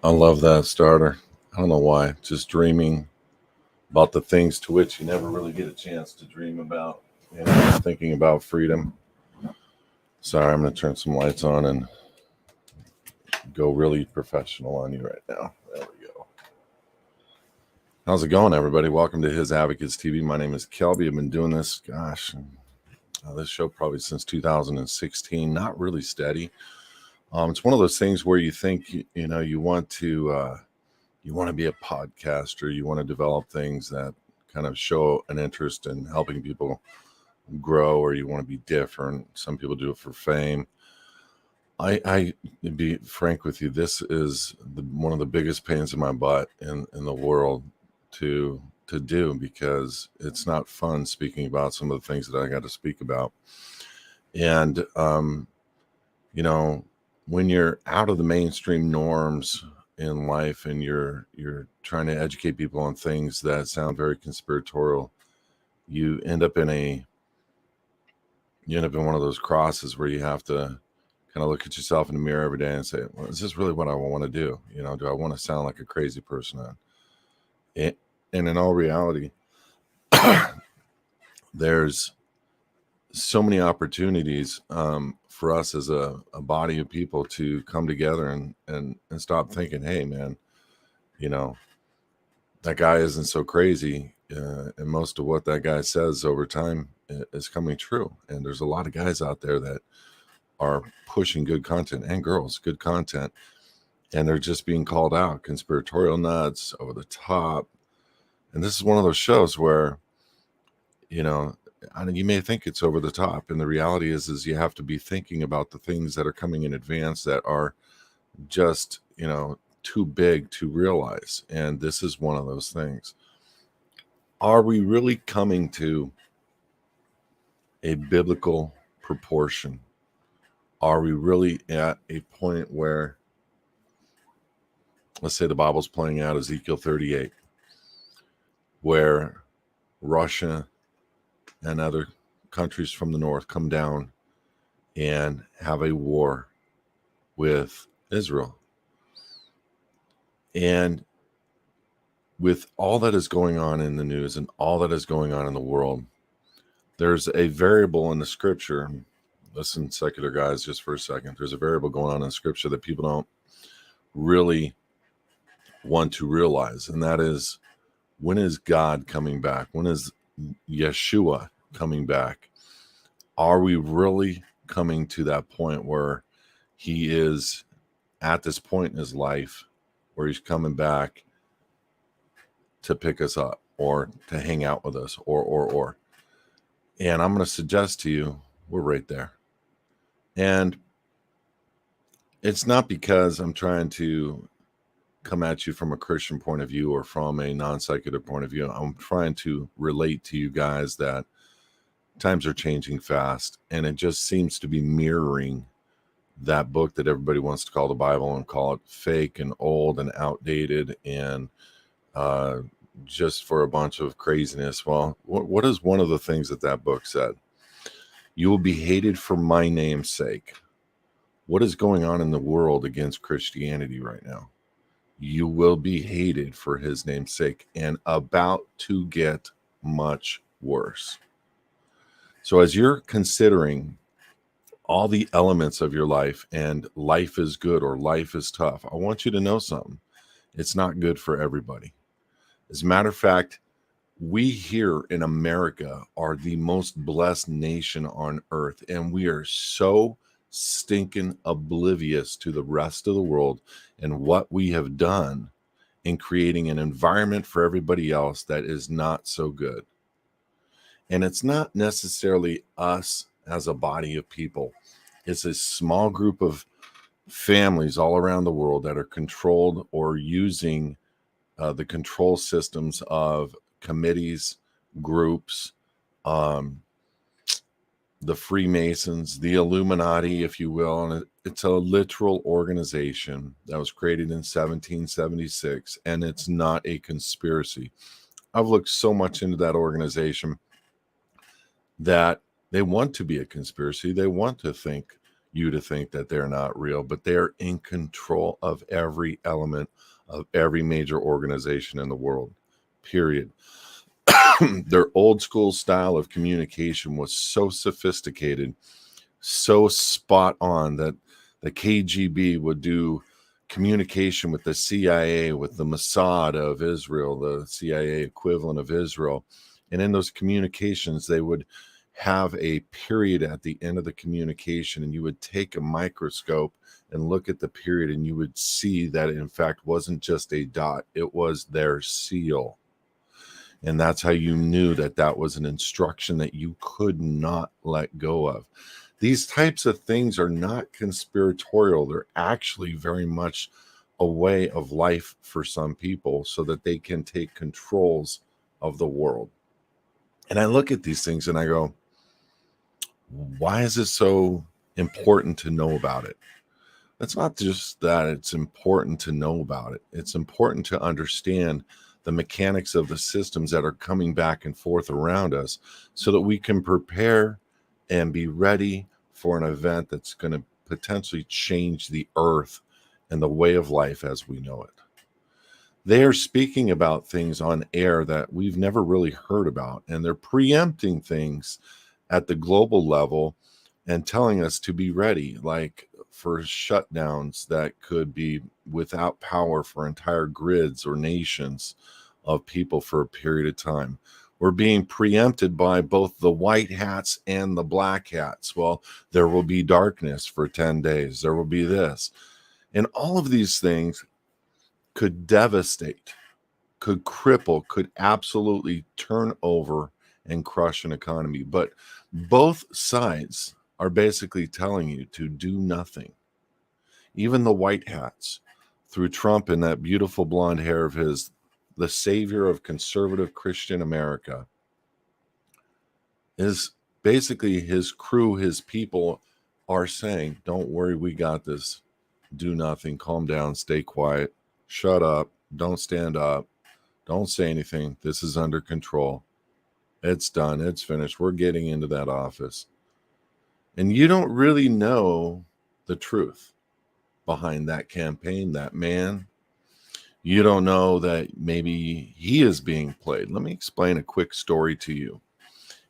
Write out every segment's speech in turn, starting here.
I love that starter. I don't know why. Just dreaming about the things to which you never really get a chance to dream about. Thinking about freedom. Sorry, I'm going to turn some lights on and go really professional on you right now. There we go. How's it going, everybody? Welcome to His Advocates TV. My name is Kelby. I've been doing this, this show probably since 2016. Not really steady. It's one of those things where you think, you want to be a podcaster. You want to develop things that kind of show an interest in helping people grow, or you want to be different. Some people do it for fame. I to be frank with you, this is one of the biggest pains in my butt in the world to do, because it's not fun speaking about some of the things that I got to speak about. And when you're out of the mainstream norms in life and you're trying to educate people on things that sound very conspiratorial, you end up in one of those crosses where you have to kind of look at yourself in the mirror every day and say, well, is this really what I want to do? Do I want to sound like a crazy person? And in all reality, there's so many opportunities for us as a body of people to come together and stop thinking, hey, man, that guy isn't so crazy. And most of what that guy says over time is coming true. And there's a lot of guys out there that are pushing good content, and girls, good content, and they're just being called out conspiratorial nuts, over the top. And this is one of those shows where, you may think it's over the top, and the reality is you have to be thinking about the things that are coming in advance that are just, too big to realize. And this is one of those things. Are we really coming to a biblical proportion? Are we really at a point where, let's say the Bible's playing out Ezekiel 38, where Russia and other countries from the north come down and have a war with Israel? And with all that is going on in the news and all that is going on in the world, there's a variable in the scripture. Listen, secular guys, just for a second. There's a variable going on in scripture that people don't really want to realize. And that is, when is God coming back? When is Yeshua coming back? Are we really coming to that point where he is at this point in his life where he's coming back to pick us up or to hang out with us or? And I'm going to suggest to you, we're right there. And it's not because I'm trying to come at you from a Christian point of view or from a non-secular point of view. I'm trying to relate to you guys that times are changing fast, and it just seems to be mirroring that book that everybody wants to call the Bible and call it fake and old and outdated and just for a bunch of craziness. Well, what is one of the things that book said? You will be hated for my name's sake. What is going on in the world against Christianity right now? You will be hated for his name's sake, and about to get much worse. So as you're considering all the elements of your life, and life is good or life is tough, I want you to know something. It's not good for everybody. As a matter of fact, we here in America are the most blessed nation on earth, and we are so stinking oblivious to the rest of the world and what we have done in creating an environment for everybody else that is not so good. And it's not necessarily us as a body of people. It's a small group of families all around the world that are controlled or using the control systems of committees, groups, the Freemasons, the Illuminati, if you will. And it's a literal organization that was created in 1776, and it's not a conspiracy. I've looked so much into that organization that they want to be a conspiracy. They want to think you to think that they're not real, but they're in control of every element of every major organization in the world, period. Their old school style of communication was so sophisticated, so spot on, that the KGB would do communication with the CIA, with the Mossad of Israel, the CIA equivalent of Israel. And in those communications, they would have a period at the end of the communication, and you would take a microscope and look at the period, and you would see that it in fact wasn't just a dot, it was their seal. And that's how you knew that that was an instruction that you could not let go of. These types of things are not conspiratorial. They're actually very much a way of life for some people so that they can take controls of the world. And I look at these things and I go, why is it so important to know about it? It's not just that it's important to know about it. It's important to understand the mechanics of the systems that are coming back and forth around us so that we can prepare and be ready for an event that's going to potentially change the earth and the way of life as we know it. They are speaking about things on air that we've never really heard about, and they're preempting things at the global level and telling us to be ready, like for shutdowns that could be without power for entire grids or nations of people for a period of time. We're being preempted by both the white hats and the black hats. Well, there will be darkness for 10 days. There will be this. And all of these things could devastate, could cripple, could absolutely turn over and crush an economy. But both sides are basically telling you to do nothing. Even the white hats, through Trump and that beautiful blonde hair of his, the savior of conservative Christian America, is basically his crew, his people are saying, don't worry, we got this. Do nothing, calm down, stay quiet, shut up, don't stand up, don't say anything. This is under control. It's done. It's finished. We're getting into that office. And you don't really know the truth behind that campaign, that man. You don't know that maybe he is being played. Let me explain a quick story to you.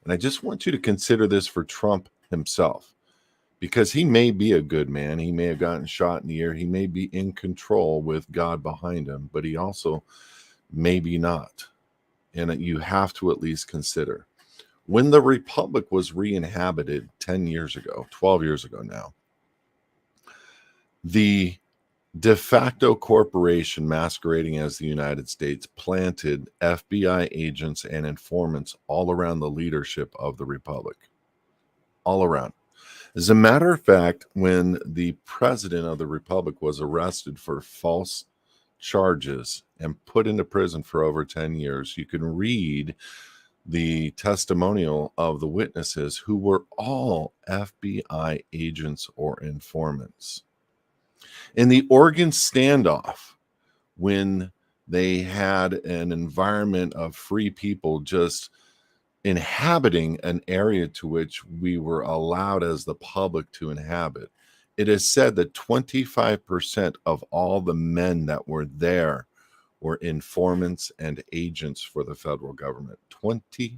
And I just want you to consider this for Trump himself, because he may be a good man. He may have gotten shot in the ear. He may be in control with God behind him, but he also maybe not. And you have to at least consider. When the Republic was re-inhabited 10 years ago, 12 years ago now, the de facto corporation masquerading as the United States planted FBI agents and informants all around the leadership of the Republic. All around. As a matter of fact, when the president of the Republic was arrested for false charges and put into prison for over 10 years, you can read the testimonial of the witnesses who were all FBI agents or informants. In the Oregon standoff, when they had an environment of free people just inhabiting an area to which we were allowed as the public to inhabit, it is said that 25% of all the men that were there were informants and agents for the federal government. 25%.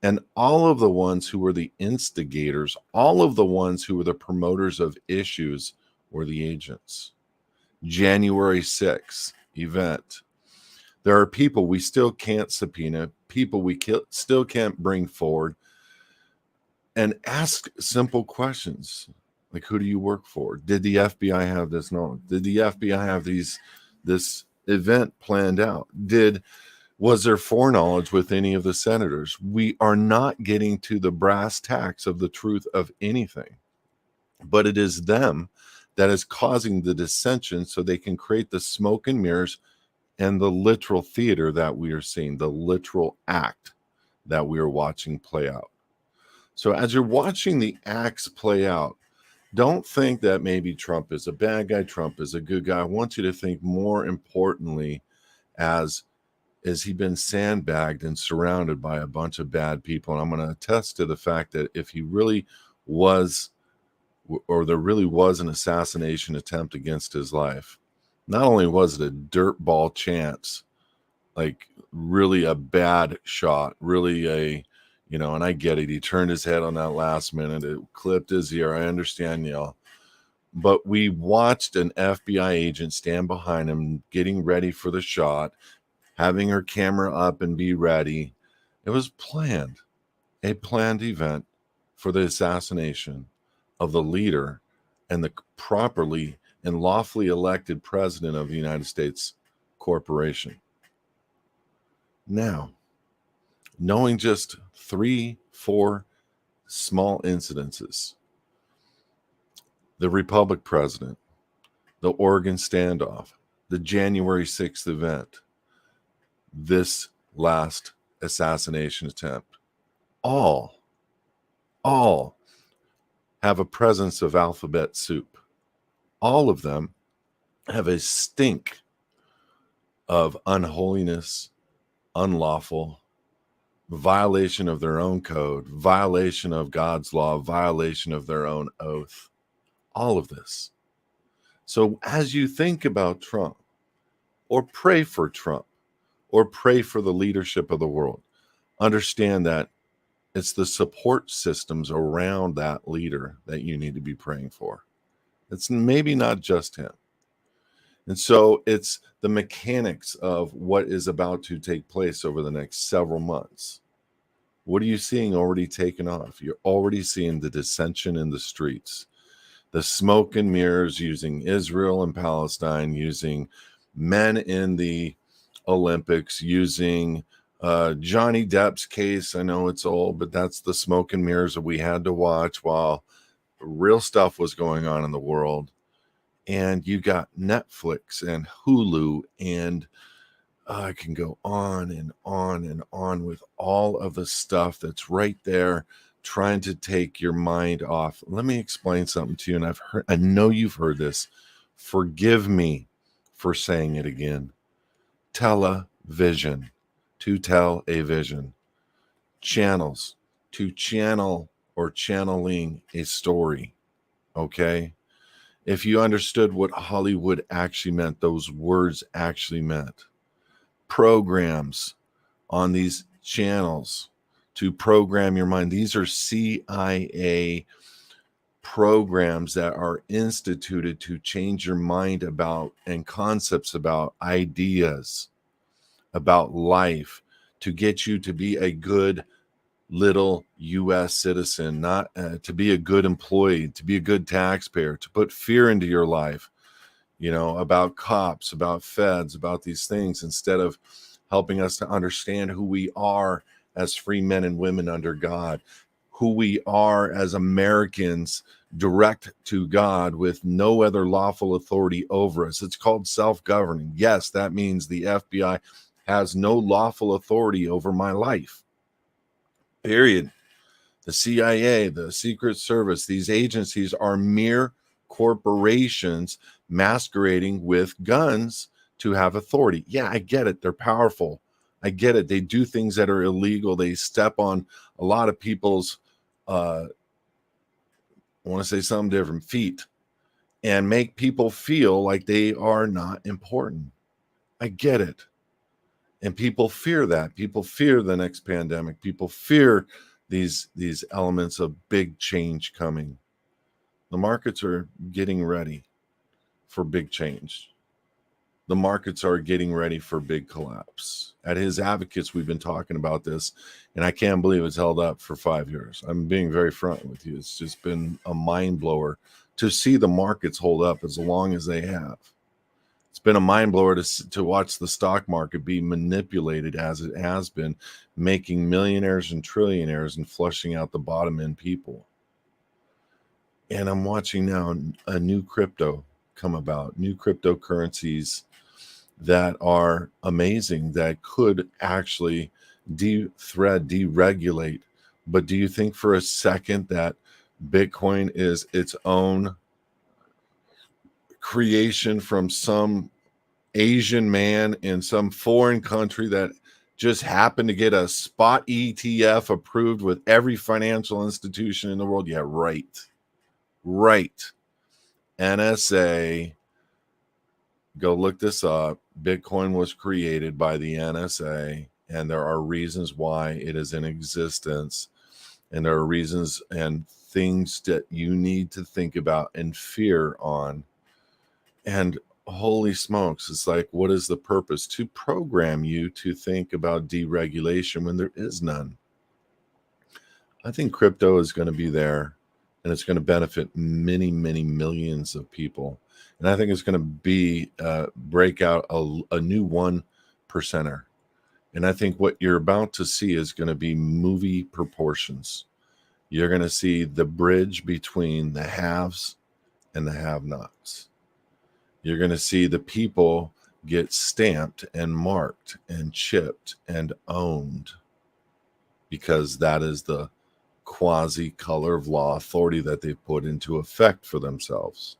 And all of the ones who were the instigators, all of the ones who were the promoters of issues were the agents. January 6th event. There are people we still can't subpoena, people we still can't bring forward, and ask simple questions like, who do you work for? Did the FBI have this knowledge? Did the FBI have this event planned out? Was there foreknowledge with any of the senators? We are not getting to the brass tacks of the truth of anything, but it is them that is causing the dissension so they can create the smoke and mirrors and the literal theater that we are seeing, the literal act that we are watching play out. So as you're watching the acts play out, don't think that maybe Trump is a bad guy, Trump is a good guy. I want you to think more importantly, has he been sandbagged and surrounded by a bunch of bad people? And I'm going to attest to the fact that if he really was or there really was an assassination attempt against his life. Not only was it a dirtball chance, like really a bad shot, really a, and I get it. He turned his head on that last minute. It clipped his ear. I understand, y'all. But we watched an FBI agent stand behind him, getting ready for the shot, having her camera up and be ready. It was planned, a planned event for the assassination of the leader and the properly and lawfully elected president of the United States corporation. Now, knowing just 3-4 small incidences, the Republic president, the Oregon standoff, the January 6th event, this last assassination attempt, all have a presence of alphabet soup. All of them have a stink of unholiness, unlawful, violation of their own code, violation of God's law, violation of their own oath. All of this. So as you think about Trump, or pray for Trump, or pray for the leadership of the world, understand that it's the support systems around that leader that you need to be praying for. It's maybe not just him. And so it's the mechanics of what is about to take place over the next several months. What are you seeing already taken off? You're already seeing the dissension in the streets, the smoke and mirrors using Israel and Palestine, using men in the Olympics, using Johnny Depp's case. I know it's old, but that's the smoke and mirrors that we had to watch while real stuff was going on in the world. And you got Netflix and Hulu, and I can go on and on and on with all of the stuff that's right there trying to take your mind off. Let me explain something to you, and I know you've heard this. Forgive me for saying it again. Television, to tell a vision. Channels, to channel or channeling a story. Okay? If you understood what Hollywood actually meant, those words actually meant. Programs on these channels to program your mind. These are CIA programs that are instituted to change your mind about and concepts about ideas, about life, to get you to be a good little U.S. citizen, not to be a good employee, to be a good taxpayer, to put fear into your life, about cops, about feds, about these things, instead of helping us to understand who we are as free men and women under God, who we are as Americans direct to God with no other lawful authority over us. It's called self-governing. Yes, that means the FBI has no lawful authority over my life. Period. The CIA, the Secret Service, these agencies are mere corporations masquerading with guns to have authority. Yeah, I get it. They're powerful. I get it. They do things that are illegal. They step on a lot of people's, I want to say something different, feet, and make people feel like they are not important. I get it. And people fear that. People fear the next pandemic. People fear these elements of big change coming. The markets are getting ready for big change. The markets are getting ready for big collapse. At HISadvocates, we've been talking about this, and I can't believe it's held up for 5 years. I'm being very front with you. It's just been a mind blower to see the markets hold up as long as they have. It's been a mind blower to watch the stock market be manipulated as it has been, making millionaires and trillionaires and flushing out the bottom end people. And I'm watching now a new crypto come about, new cryptocurrencies that are amazing, that could actually deregulate. But do you think for a second that Bitcoin is its own creation from some Asian man in some foreign country that just happened to get a spot ETF approved with every financial institution in the world? Yeah, right. Right. NSA. Go look this up. Bitcoin was created by the NSA, and there are reasons why it is in existence. And there are reasons and things that you need to think about and fear on. And holy smokes, it's like, what is the purpose? To program you to think about deregulation when there is none. I think crypto is going to be there, and it's going to benefit many, many millions of people. And I think it's going to be break out a new 1%er. And I think what you're about to see is going to be movie proportions. You're going to see the bridge between the haves and the have-nots. You're going to see the people get stamped and marked and chipped and owned, because that is the quasi color of law authority that they've put into effect for themselves.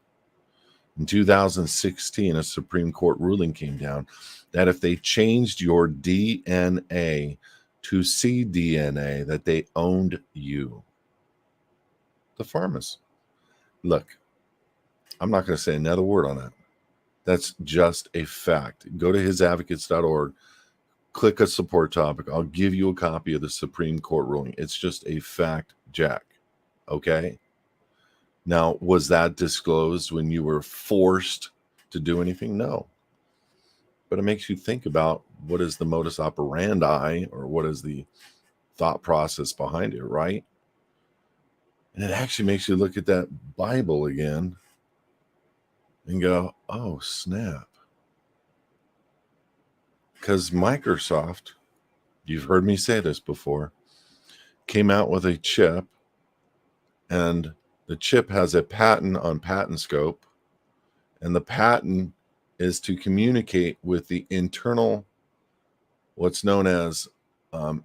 In 2016, a Supreme Court ruling came down that if they changed your DNA to cDNA, that they owned you. The pharmacist. Look, I'm not going to say another word on that. That's just a fact. Go to hisadvocates.org, click a support topic. I'll give you a copy of the Supreme Court ruling. It's just a fact, Jack. Okay? Now, was that disclosed when you were forced to do anything? No. But it makes you think about what is the modus operandi, or what is the thought process behind it, right? And it actually makes you look at that Bible again and go, oh, snap. Because Microsoft, you've heard me say this before, came out with a chip, and the chip has a patent on PatentScope, and the patent is to communicate with the internal, what's known as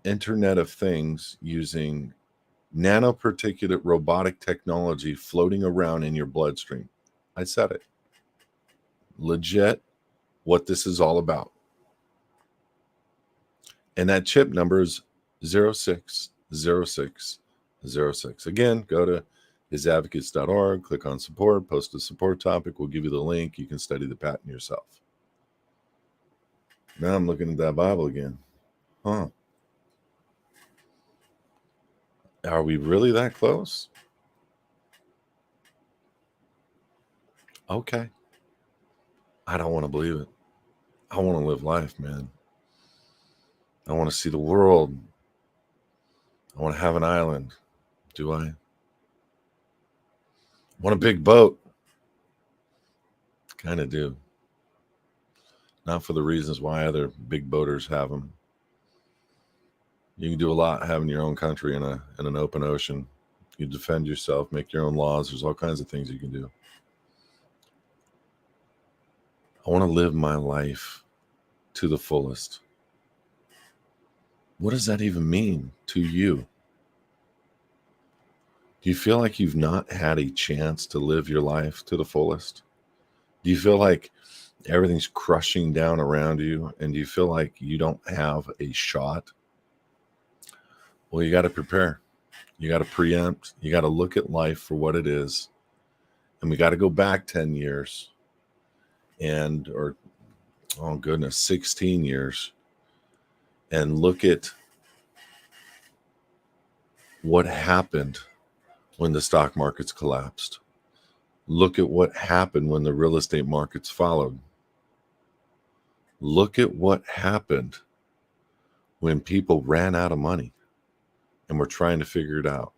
Internet of Things, using nanoparticulate robotic technology floating around in your bloodstream. I said it. Legit, what this is all about. And that chip number is 060606. Again, go to hisadvocates.org, click on support, post a support topic. We'll give you the link. You can study the patent yourself. Now I'm looking at that Bible again. Huh. Are we really that close? Okay. I don't want to believe it. I want to live life, man. I want to see the world. I want to have an island. Do I? Want a big boat? Kind of do. Not for the reasons why other big boaters have them. You can do a lot having your own country in an open ocean. You defend yourself, make your own laws. There's all kinds of things you can do. I want to live my life to the fullest. What does that even mean to you? Do you feel like you've not had a chance to live your life to the fullest? Do you feel like everything's crushing down around you, and do you feel like you don't have a shot? Well, you got to prepare. You got to preempt. You got to look at life for what it is. And we got to go back 10 years or 16 years, and look at what happened when the stock markets collapsed. Look at what happened when the real estate markets followed. Look at what happened when people ran out of money and were trying to figure it out.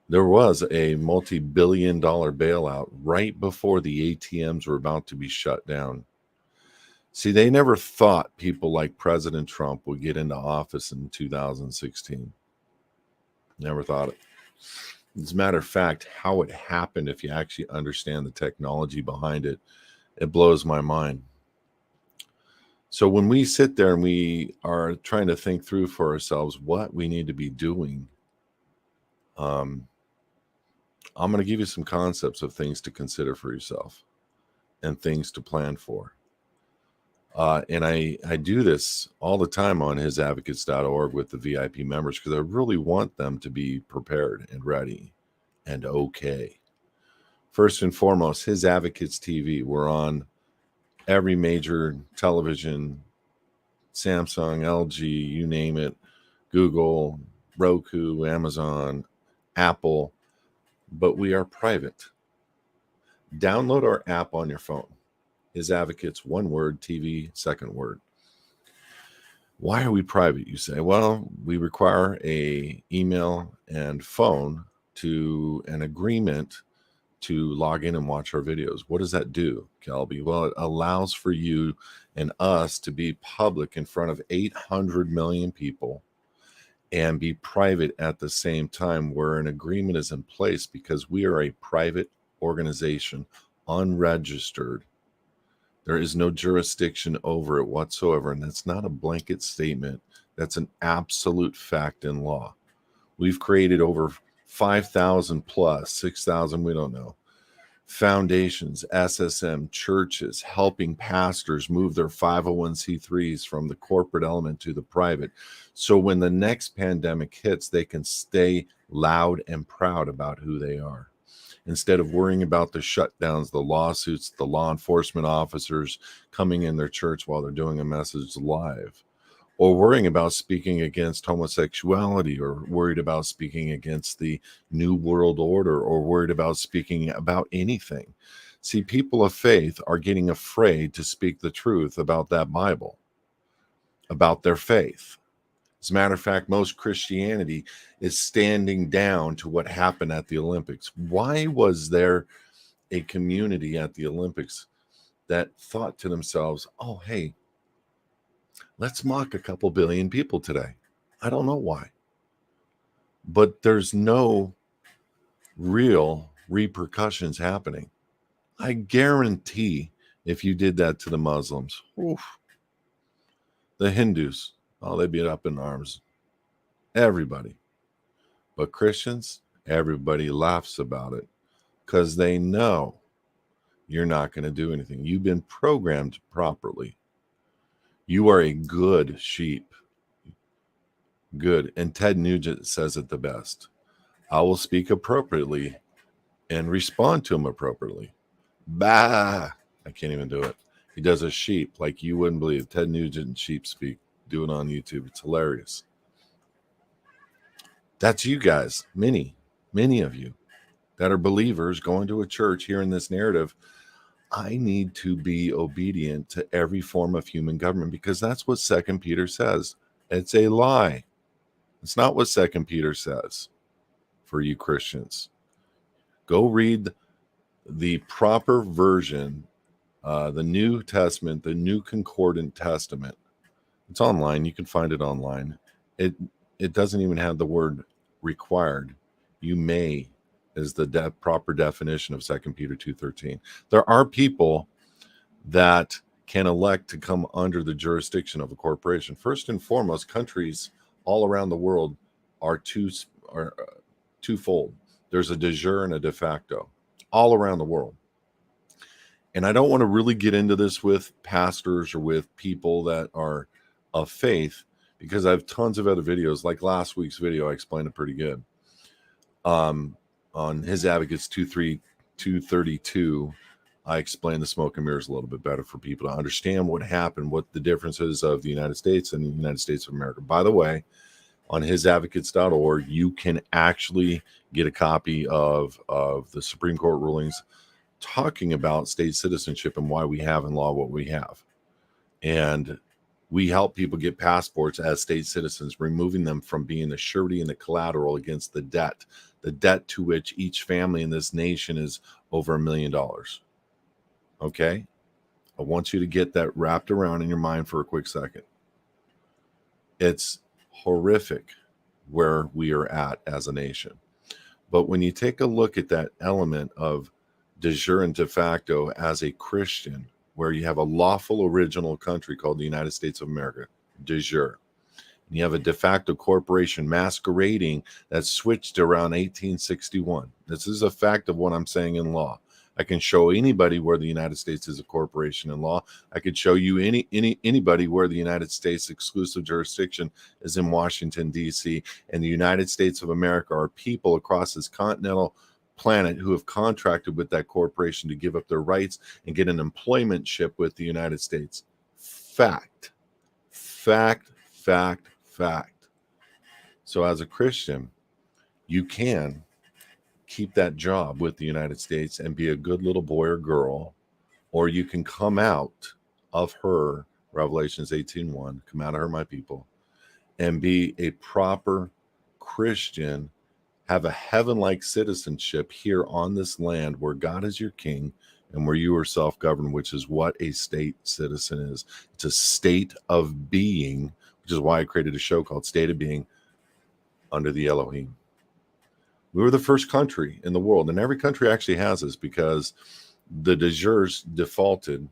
There was a multi-billion-dollar bailout right before the ATMs were about to be shut down. See, they never thought people like President Trump would get into office in 2016. Never thought it. As a matter of fact, how it happened, if you actually understand the technology behind it, it blows my mind. So when we sit there and we are trying to think through for ourselves what we need to be doing, I'm going to give you some concepts of things to consider for yourself and things to plan for. And I do this all the time on hisadvocates.org with the VIP members, because I really want them to be prepared and ready and okay. First and foremost, His Advocates TV. We're on every major television, Samsung, LG, you name it, Google, Roku, Amazon, Apple, but we are private. Download our app on your phone. His Advocates, one word, TV, second word. Why are we private, you say? Well, we require a email and phone to an agreement to log in and watch our videos. What does that do, Kelby? Well, it allows for you and us to be public in front of 800 million people and be private at the same time, where an agreement is in place because we are a private organization, unregistered. There is no jurisdiction over it whatsoever, and that's not a blanket statement. That's an absolute fact in law. We've created over 5,000 plus, 6,000, we don't know, foundations, SSM, churches, helping pastors move their 501c3s from the corporate element to the private. So when the next pandemic hits, they can stay loud and proud about who they are, instead of worrying about the shutdowns, the lawsuits, the law enforcement officers coming in their church while they're doing a message live, or worrying about speaking against homosexuality, or worried about speaking against the New World Order, or worried about speaking about anything. See, people of faith are getting afraid to speak the truth about that Bible, about their faith. As a matter of fact, most Christianity is standing down to what happened at the Olympics. Why was there a community at the Olympics that thought to themselves, oh, hey, let's mock a couple billion people today? I don't know why. But there's no real repercussions happening. I guarantee if you did that to the Muslims, the Hindus, oh, they'd be up in arms. Everybody. But Christians, everybody laughs about it because they know you're not going to do anything. You've been programmed properly. You are a good sheep. Good. And Ted Nugent says it the best. I will speak appropriately and respond to him appropriately. Bah! I can't even do it. He does a sheep like you wouldn't believe. Ted Nugent and sheep speak. Do it on YouTube. It's hilarious. That's you guys. Many of you that are believers going to a church hearing this narrative. I need to be obedient to every form of human government because that's what 2 Peter says. It's a lie. It's not what 2 Peter says for you Christians. Go read the proper version, the New Testament, the New Concordant Testament. It's online. You can find it online. It doesn't even have the word required. You may is the proper definition of 2 Peter 2:13. There are people that can elect to come under the jurisdiction of a corporation. First and foremost, countries all around the world are twofold. There's a de jure and a de facto all around the world. And I don't want to really get into this with pastors or with people that are of faith, because I have tons of other videos. Like last week's video, I explained it pretty good. On His Advocates 232, I explained the smoke and mirrors a little bit better for people to understand what happened, what the differences of the United States and the United States of America. By the way, on hisadvocates.org, you can actually get a copy of the Supreme Court rulings talking about state citizenship and why we have in law what we have. And we help people get passports as state citizens, removing them from being the surety and the collateral against the debt to which each family in this nation is over $1 million. Okay? I want you to get that wrapped around in your mind for a quick second. It's horrific where we are at as a nation. But when you take a look at that element of de jure and de facto as a Christian, where you have a lawful original country called the United States of America, de jure, and you have a de facto corporation masquerading that switched around 1861. This is a fact of what I'm saying in law. I can show anybody where the United States is a corporation in law. I could show you anybody where the United States exclusive jurisdiction is in Washington, D.C. And the United States of America are people across this continental planet who have contracted with that corporation to give up their rights and get an employment ship with the United States. Fact, fact, fact, fact. So as a Christian, you can keep that job with the United States and be a good little boy or girl, or you can come out of her, Revelations 18:1, come out of her, my people, and be a proper Christian, have a heaven-like citizenship here on this land where God is your king and where you are self-governed, which is what a state citizen is. It's a state of being, which is why I created a show called State of Being under the Elohim. We were the first country in the world, and every country actually has this because the de jures defaulted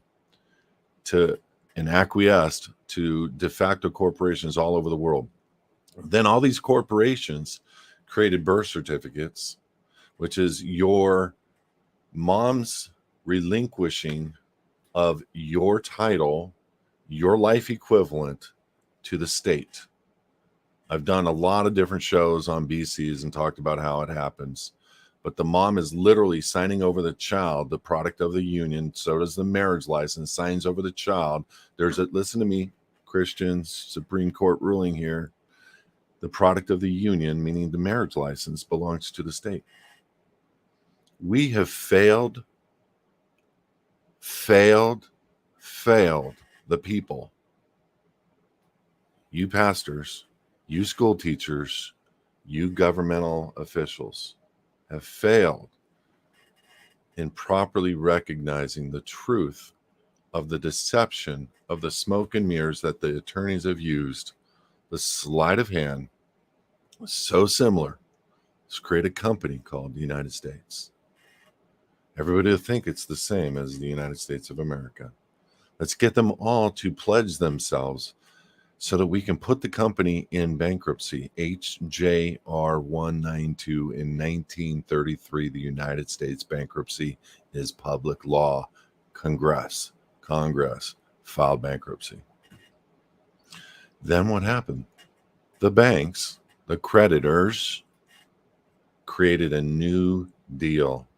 to and acquiesced to de facto corporations all over the world. Then all these corporations created birth certificates, which is your mom's relinquishing of your title, your life equivalent to the state. I've done a lot of different shows on BCs and talked about how it happens. But the mom is literally signing over the child, the product of the union. So does the marriage license, signs over the child. There's a, listen to me, Christians, Supreme Court ruling here. The product of the union, meaning the marriage license, belongs to the state. We have failed the people. You pastors, you school teachers, you governmental officials have failed in properly recognizing the truth of the deception of the smoke and mirrors that the attorneys have used. The sleight of hand was so similar. Let's create a company called the United States. Everybody will think it's the same as the United States of America. Let's get them all to pledge themselves so that we can put the company in bankruptcy. HJR 192 in 1933, the United States bankruptcy is public law. Congress filed bankruptcy. Then what happened? The banks, the creditors, created a new deal.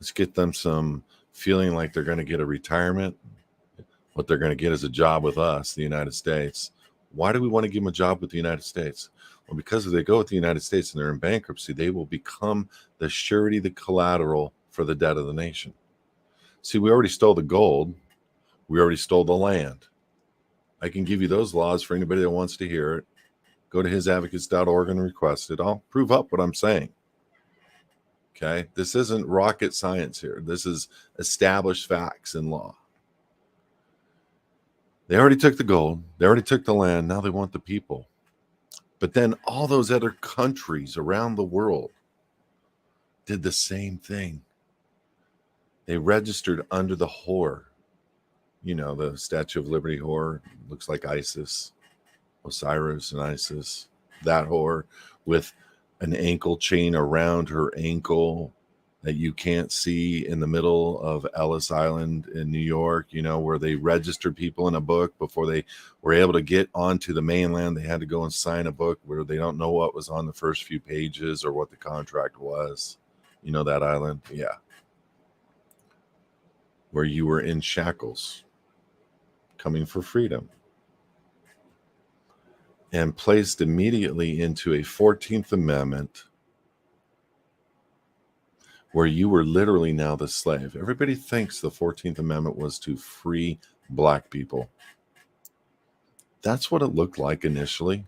Let's get them some feeling like they're going to get a retirement. What they're going to get is a job with us, the United States. Why do we want to give them a job with the United States? Well, because if they go with the United States and they're in bankruptcy, they will become the surety, the collateral for the debt of the nation. See, we already stole the gold. We already stole the land. I can give you those laws for anybody that wants to hear it. Go to hisadvocates.org and request it. I'll prove up what I'm saying. Okay? This isn't rocket science here. This is established facts in law. They already took the gold. They already took the land. Now they want the people. But then all those other countries around the world did the same thing. They registered under the whore. You know, the Statue of Liberty whore. Looks like ISIS. Osiris and Isis. That whore with an ankle chain around her ankle that you can't see in the middle of Ellis Island in New York, you know, where they registered people in a book before they were able to get onto the mainland. They had to go and sign a book where they don't know what was on the first few pages or what the contract was. You know that island? Yeah. Where you were in shackles, coming for freedom. And placed immediately into a 14th Amendment where you were literally now the slave. Everybody thinks the 14th Amendment was to free black people. That's what it looked like initially,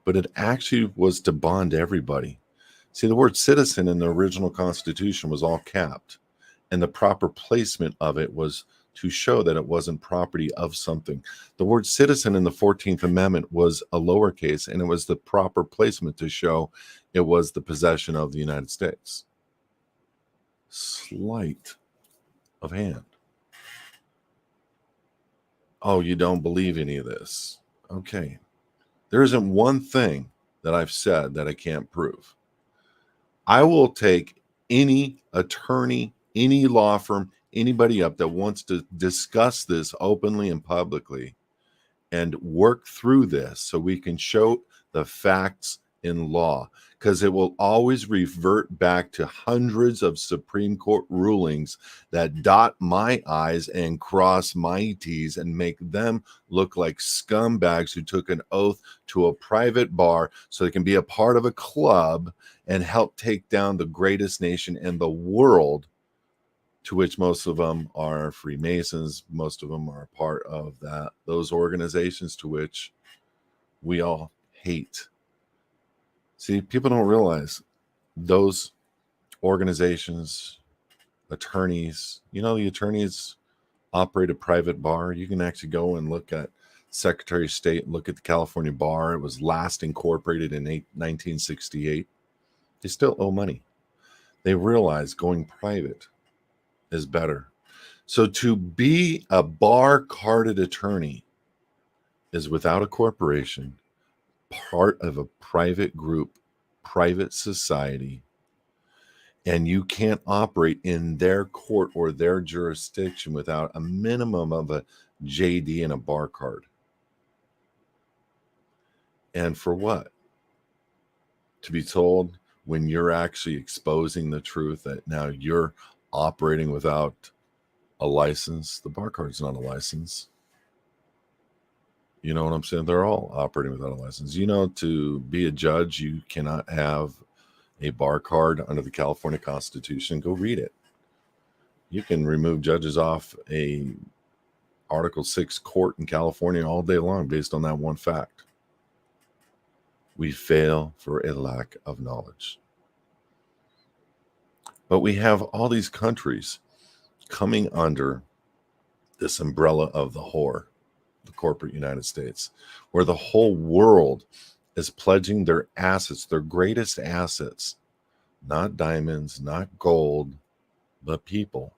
but it actually was to bond everybody. See, the word citizen in the original Constitution was all capped, and the proper placement of it was to show that it wasn't property of something. The word citizen in the 14th Amendment was a lowercase, and it was the proper placement to show it was the possession of the United States. Sleight of hand. Oh, you don't believe any of this? Okay. There isn't one thing that I've said that I can't prove. I will take any attorney, any law firm, anybody up that wants to discuss this openly and publicly and work through this so we can show the facts in law, because it will always revert back to hundreds of Supreme Court rulings that dot my I's and cross my T's and make them look like scumbags who took an oath to a private bar so they can be a part of a club and help take down the greatest nation in the world, to which most of them are Freemasons. Most of them are part of those organizations to which we all hate. See, people don't realize those organizations, attorneys, the attorneys operate a private bar. You can actually go and look at Secretary of State, look at the California Bar. It was last incorporated in 1968. They still owe money. They realize going private is better. So to be a bar-carded attorney is without a corporation, part of a private group, private society, and you can't operate in their court or their jurisdiction without a minimum of a JD and a bar card. And for what? To be told when you're actually exposing the truth that now you're operating without a license. The bar card's not a license. You know what I'm saying? They're all operating without a license. To be a judge, you cannot have a bar card under the California Constitution. Go read it. You can remove judges off a Article 6 court in California all day long based on that one fact. We fail for a lack of knowledge. But we have all these countries coming under this umbrella of the whore, the corporate United States, where the whole world is pledging their assets, their greatest assets, not diamonds, not gold, but people.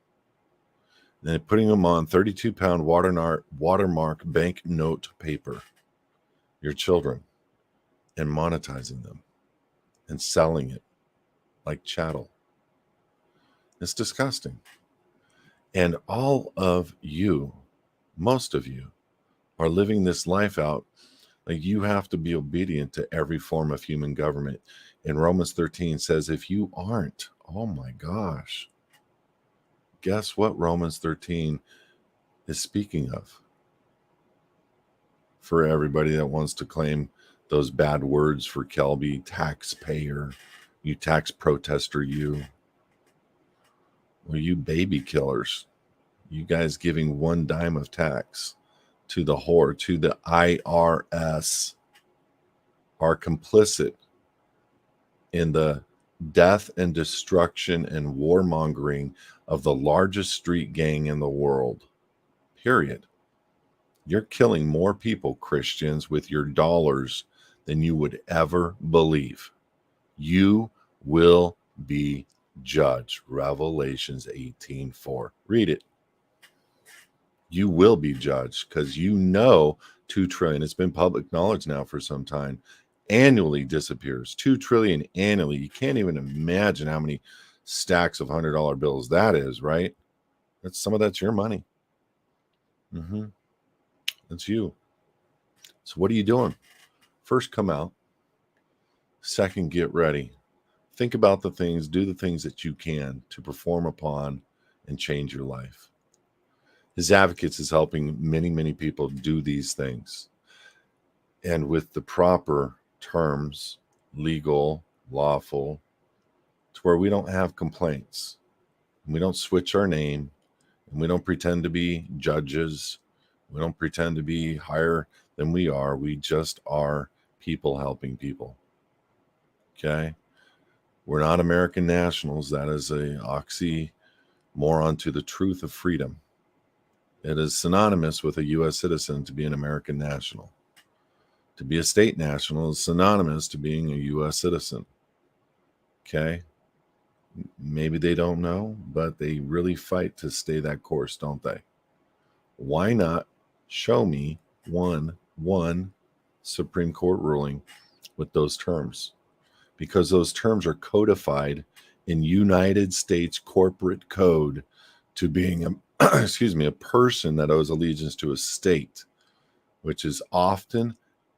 And then putting them on 32-pound watermark banknote paper, your children, and monetizing them and selling it like chattel. It's disgusting. And all of you, most of you, are living this life out like you have to be obedient to every form of human government. And Romans 13 says, if you aren't, oh my gosh, guess what Romans 13 is speaking of? For everybody that wants to claim those bad words for Kelby, taxpayer, you tax protester, you. Well, you baby killers, you guys giving one dime of tax to the whore, to the IRS, are complicit in the death and destruction and warmongering of the largest street gang in the world. Period. You're killing more people, Christians, with your dollars than you would ever believe. You will be judged. Revelations 18:4. Read it. You will be judged because $2 trillion, it's been public knowledge now for some time, annually disappears. $2 trillion annually. You can't even imagine how many stacks of $100 bills that is, right? Some of that's your money. That's you. So what are you doing? First, come out. Second, get ready. Think about the things, do the things that you can to perform upon and change your life. HISadvocates is helping many, many people do these things. And with the proper terms, legal, lawful, to where we don't have complaints. And we don't switch our name. And we don't pretend to be judges. We don't pretend to be higher than we are. We just are people helping people. Okay? We're not American nationals. That is an oxymoron to the truth of freedom. It is synonymous with a U.S. citizen to be an American national. To be a state national is synonymous to being a U.S. citizen. Okay? Maybe they don't know, but they really fight to stay that course, don't they? Why not show me one Supreme Court ruling with those terms? Because those terms are codified in United States corporate code to being a person that owes allegiance to a state, which is often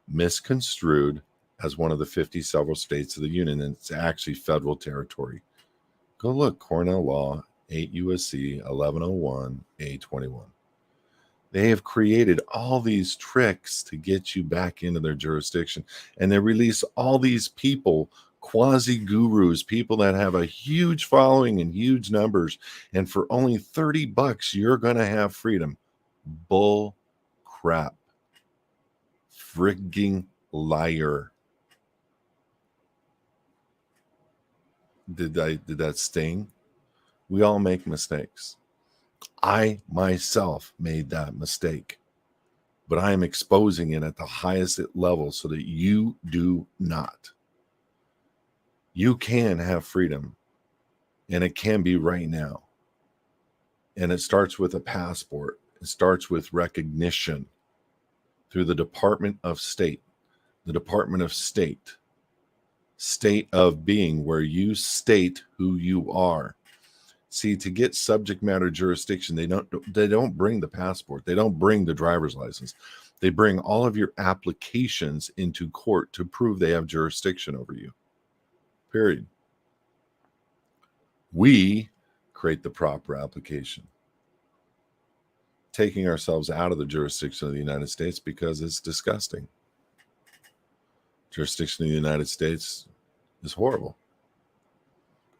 misconstrued as one of the 50 several states of the Union, and it's actually federal territory. Go look, Cornell Law, 8 USC 1101 A21. They have created all these tricks to get you back into their jurisdiction, and they release all these people, quasi-gurus, people that have a huge following and huge numbers, and for only $30 you're going to have freedom. Bull crap. Frigging liar. Did that sting? We all make mistakes. I myself made that mistake, but I am exposing it at the highest level so that you do not. You can have freedom, and it can be right now. And it starts with a passport. It starts with recognition through the Department of State. The Department of State. State of being, where you state who you are. See, to get subject matter jurisdiction, they don't bring the passport. They don't bring the driver's license. They bring all of your applications into court to prove they have jurisdiction over you. Period. We create the proper application, taking ourselves out of the jurisdiction of the United States because it's disgusting. Jurisdiction of the United States is horrible.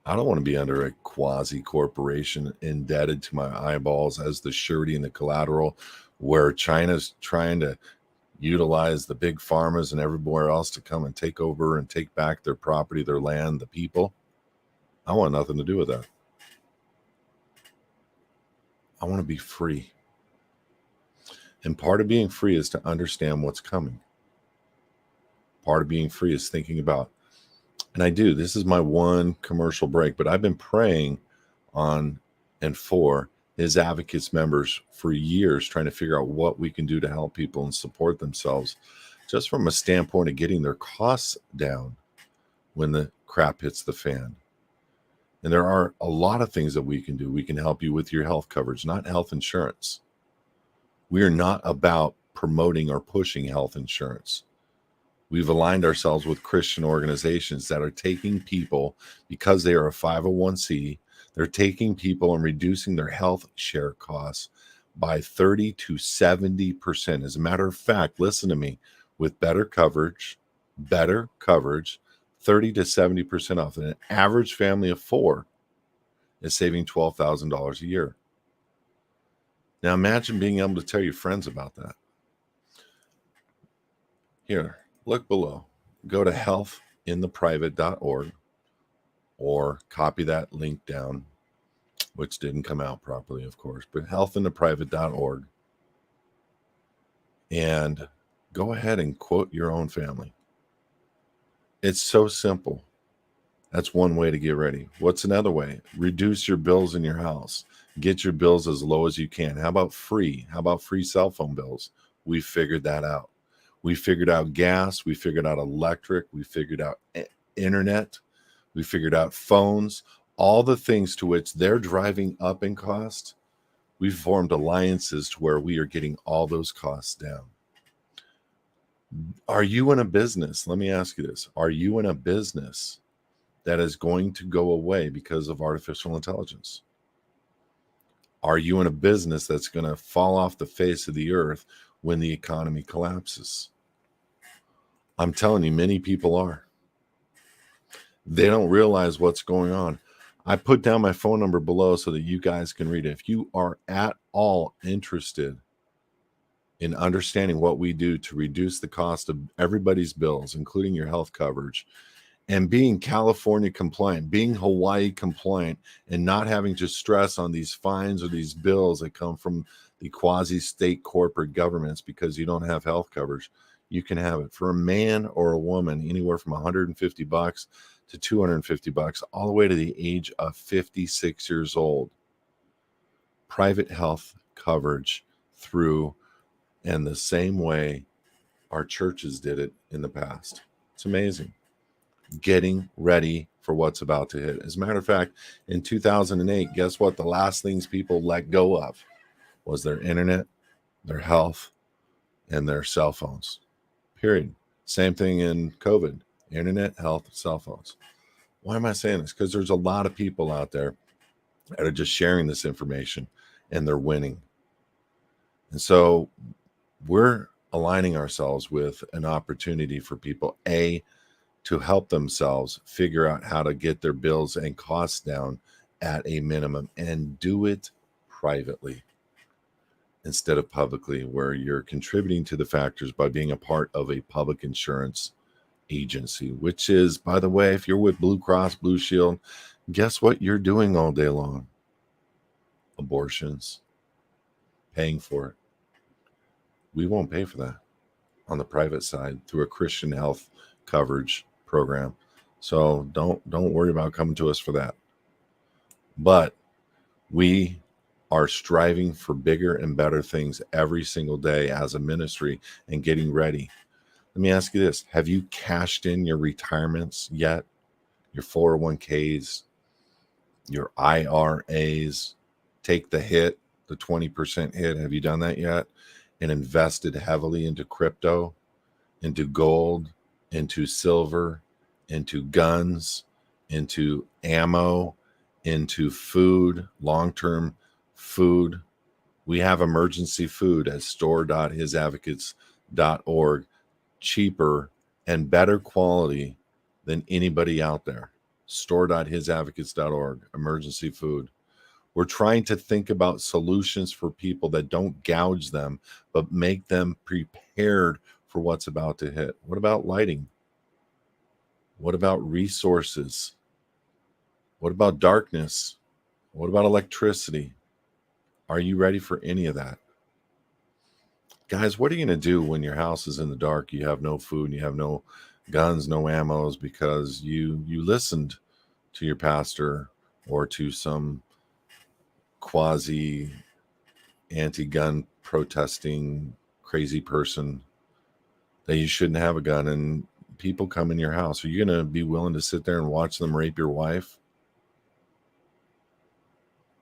I don't want to be under a quasi-corporation indebted to my eyeballs as the surety and the collateral, where China's trying to utilize the big pharmas and everywhere else to come and take over and take back their property, their land, the people. I want nothing to do with that. I want to be free. And part of being free is to understand what's coming. Part of being free is thinking about, and I do, this is my one commercial break, but I've been praying on and for HISadvocates members for years, trying to figure out what we can do to help people and support themselves, just from a standpoint of getting their costs down when the crap hits the fan. And there are a lot of things that we can do. We can help you with your health coverage, not health insurance. We are not about promoting or pushing health insurance. We've aligned ourselves with Christian organizations that are taking people, because they are a 501c, they're taking people and reducing their health share costs by 30 to 70%. As a matter of fact, listen to me, with better coverage, 30 to 70% off. And an average family of 4 is saving $12,000 a year. Now imagine being able to tell your friends about that. Here, look below. Go to healthintheprivate.org or copy that link down, which didn't come out properly, of course, but healthintheprivate.org, and go ahead and quote your own family. It's so simple. That's one way to get ready. What's another way? Reduce your bills in your house. Get your bills as low as you can. How about free? How about free cell phone bills? We figured that out. We figured out gas. We figured out electric. We figured out internet. We figured out phones. All the things to which they're driving up in cost, we've formed alliances to where we are getting all those costs down. Are you in a business? Let me ask you this. Are you in a business that is going to go away because of artificial intelligence? Are you in a business that's going to fall off the face of the earth when the economy collapses? I'm telling you, many people are. They don't realize what's going on. I put down my phone number below so that you guys can read it. If you are at all interested in understanding what we do to reduce the cost of everybody's bills, including your health coverage, and being California compliant, being Hawaii compliant, and not having to stress on these fines or these bills that come from the quasi-state corporate governments because you don't have health coverage, you can have it. For a man or a woman, anywhere from $150 to $250, all the way to the age of 56 years old. Private health coverage through, and the same way our churches did it in the past. It's amazing. Getting ready for what's about to hit. As a matter of fact, in 2008, guess what? The last things people let go of was their internet, their health, and their cell phones. Period. Same thing in COVID, internet, health, cell phones. Why am I saying this? Because there's a lot of people out there that are just sharing this information and they're winning. And so we're aligning ourselves with an opportunity for people, A, to help themselves figure out how to get their bills and costs down at a minimum and do it privately instead of publicly, where you're contributing to the factors by being a part of a public insurance agency, which is, by the way, if you're with Blue Cross Blue Shield, guess what you're doing all day long? Abortions, paying for it. We won't pay for that on the private side through a Christian health coverage program. So don't worry about coming to us for that. But we are striving for bigger and better things every single day as a ministry and getting ready. Let me ask you this. Have you cashed in your retirements yet? Your 401ks, your IRAs? Take the hit, the 20% hit. Have you done that yet? And invested heavily into crypto, into gold, into silver, into guns, into ammo, into food, long-term food. We have emergency food at store.hisadvocates.org, cheaper and better quality than anybody out there. Store.hisadvocates.org, emergency food. We're trying to think about solutions for people that don't gouge them, but make them prepared for what's about to hit. What about lighting? What about resources? What about darkness? What about electricity? Are you ready for any of that? Guys, what are you going to do when your house is in the dark? You have no food, and you have no guns, no ammos, because you listened to your pastor or to some quasi anti-gun protesting crazy person that you shouldn't have a gun, and people come in your house. Are you going to be willing to sit there and watch them rape your wife?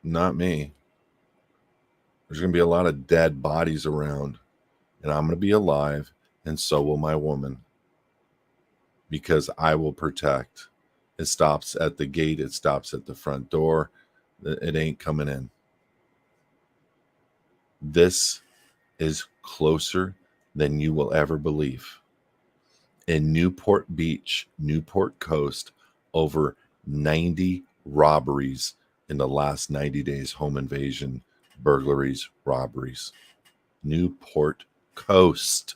Not me. There's going to be a lot of dead bodies around, and I'm going to be alive, and so will my woman, because I will protect. It stops at the gate. It stops at the front door. It ain't coming in. This is closer than you will ever believe. In Newport Beach, Newport Coast, over 90 robberies in the last 90 days, home invasion, burglaries, robberies. Newport Coast,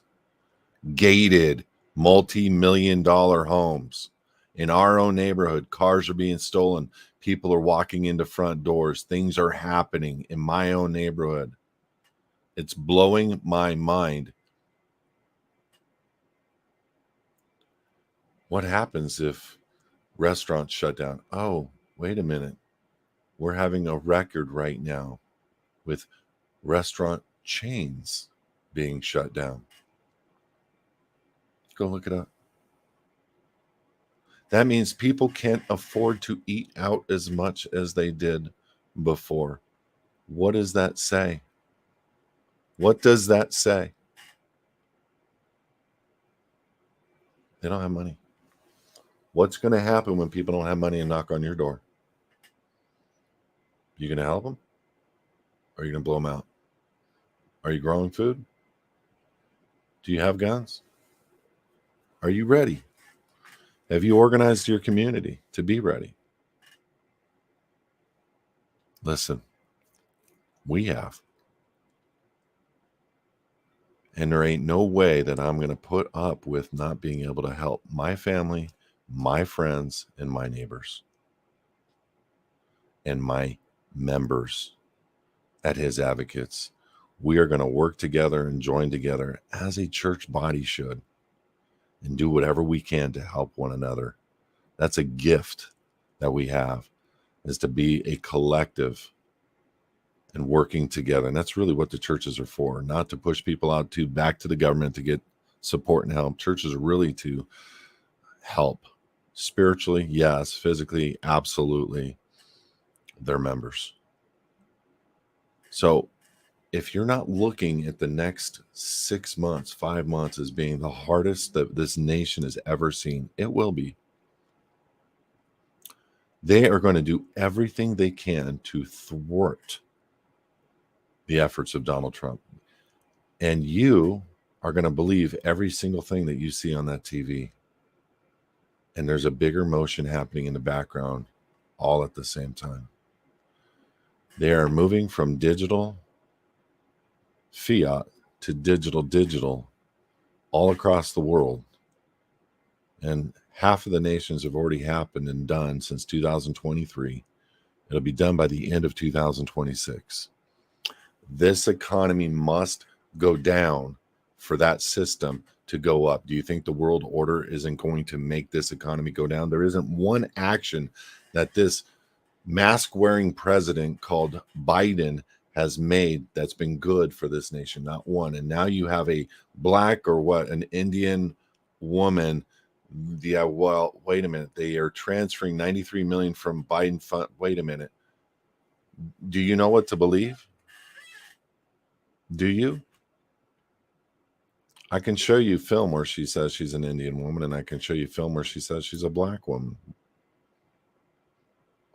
gated, multi-million-dollar homes. In our own neighborhood, cars are being stolen. People are walking into front doors. Things are happening in my own neighborhood. It's blowing my mind. What happens if restaurants shut down? Oh, wait a minute. We're having a record right now with restaurant chains being shut down. Go look it up. That means people can't afford to eat out as much as they did before. What does that say? What does that say? They don't have money. What's going to happen when people don't have money and knock on your door? You going to help them? Or are you going to blow them out? Are you growing food? Do you have guns? Are you ready? Have you organized your community to be ready? Listen, we have. And there ain't no way that I'm going to put up with not being able to help my family, my friends, and my neighbors, and my members at His Advocates. We are going to work together and join together as a church body should, and do whatever we can to help one another. That's a gift that we have, is to be a collective and working together. And that's really what the churches are for, not to push people out to back to the government to get support and help. Churches are really to help spiritually, yes, physically, absolutely, their members. So if you're not looking at the next 6 months, 5 months as being the hardest that this nation has ever seen, it will be. They are going to do everything they can to thwart the efforts of Donald Trump. And you are going to believe every single thing that you see on that TV. And there's a bigger motion happening in the background all at the same time. They are moving from digital fiat to digital all across the world. And half of the nations have already happened and done since 2023. It'll be done by the end of 2026. This economy must go down for that system to go up. Do you think the world order isn't going to make this economy go down? There isn't one action that this mask-wearing president called Biden has made that's been good for this nation, not one. And now you have a black an Indian woman. Yeah, well, wait a minute. They are transferring 93 million from Biden fund. Wait a minute. Do you know what to believe? Do you? I can show you film where she says she's an Indian woman, and I can show you film where she says she's a black woman.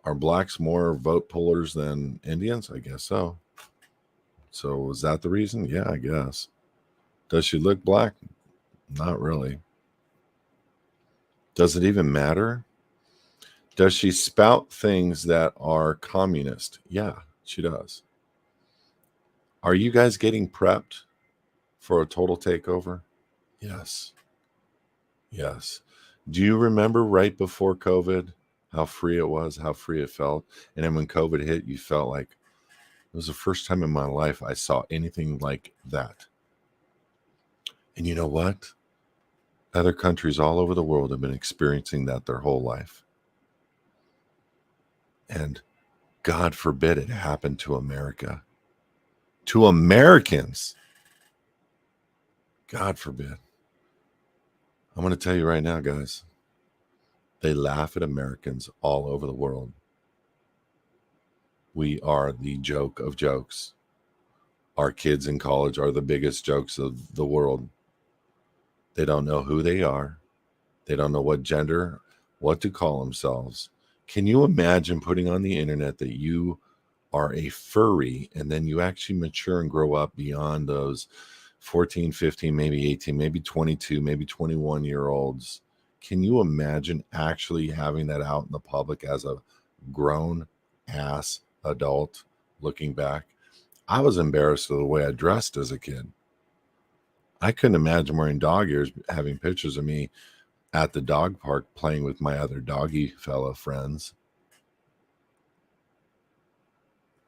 Are blacks more vote pullers than Indians? I guess so. So is that the reason? Yeah, I guess. Does she look black? Not really. Does it even matter? Does she spout things that are communist? Yeah, she does. Are you guys getting prepped for a total takeover? Yes. Yes. Do you remember right before COVID how free it was, how free it felt? And then when COVID hit, you felt like it was the first time in my life I saw anything like that. And you know what? Other countries all over the world have been experiencing that their whole life. And God forbid it happened to America. To Americans. God forbid. I'm going to tell you right now, guys. They laugh at Americans all over the world. We are the joke of jokes. Our kids in college are the biggest jokes of the world. They don't know who they are. They don't know what gender, what to call themselves. Can you imagine putting on the internet that you are a furry and then you actually mature and grow up beyond those 14, 15, maybe 18, maybe 22, maybe 21-year-olds? Can you imagine actually having that out in the public as a grown ass adult looking back? I was embarrassed of the way I dressed as a kid. I couldn't imagine wearing dog ears, having pictures of me at the dog park playing with my other doggy fellow friends.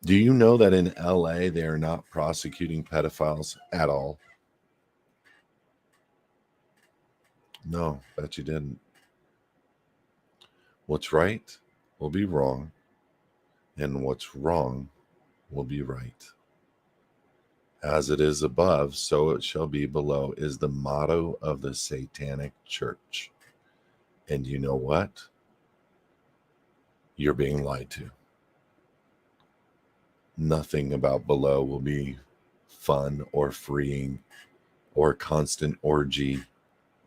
Do you know that in LA they are not prosecuting pedophiles at all? No, bet you didn't. What's right will be wrong, and what's wrong will be right. As it is above, so it shall be below, is the motto of the Satanic Church. And you know what? You're being lied to. Nothing about below will be fun or freeing or constant orgy.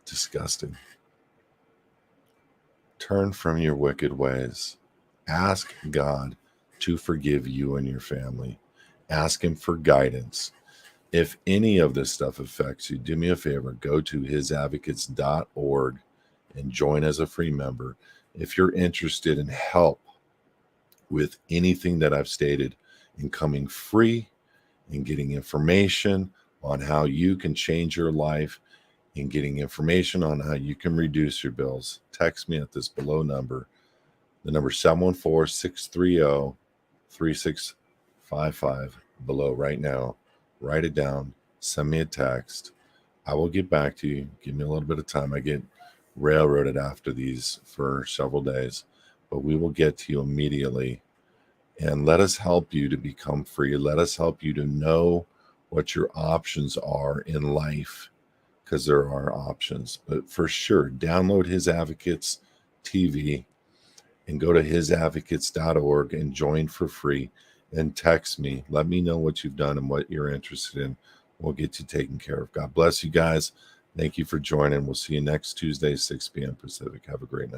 Disgusting. Turn from your wicked ways. Ask God to forgive you and your family. Ask Him for guidance. If any of this stuff affects you, do me a favor, go to hisadvocates.org and join as a free member. If you're interested in help with anything that I've stated in coming free and getting information on how you can change your life and getting information on how you can reduce your bills, text me at this below number, the number 714-630-3655 below right now. Write it down, send me a text. I will get back to you. Give me a little bit of time. I get railroaded after these for several days, but we will get to you immediately. And let us help you to become free. Let us help you to know what your options are in life, because there are options. But for sure, download His Advocates TV and go to hisadvocates.org and join for free and text me. Let me know what you've done and what you're interested in. We'll get you taken care of. God bless you guys. Thank you for joining. We'll see you next Tuesday, 6 p.m. Pacific. Have a great night.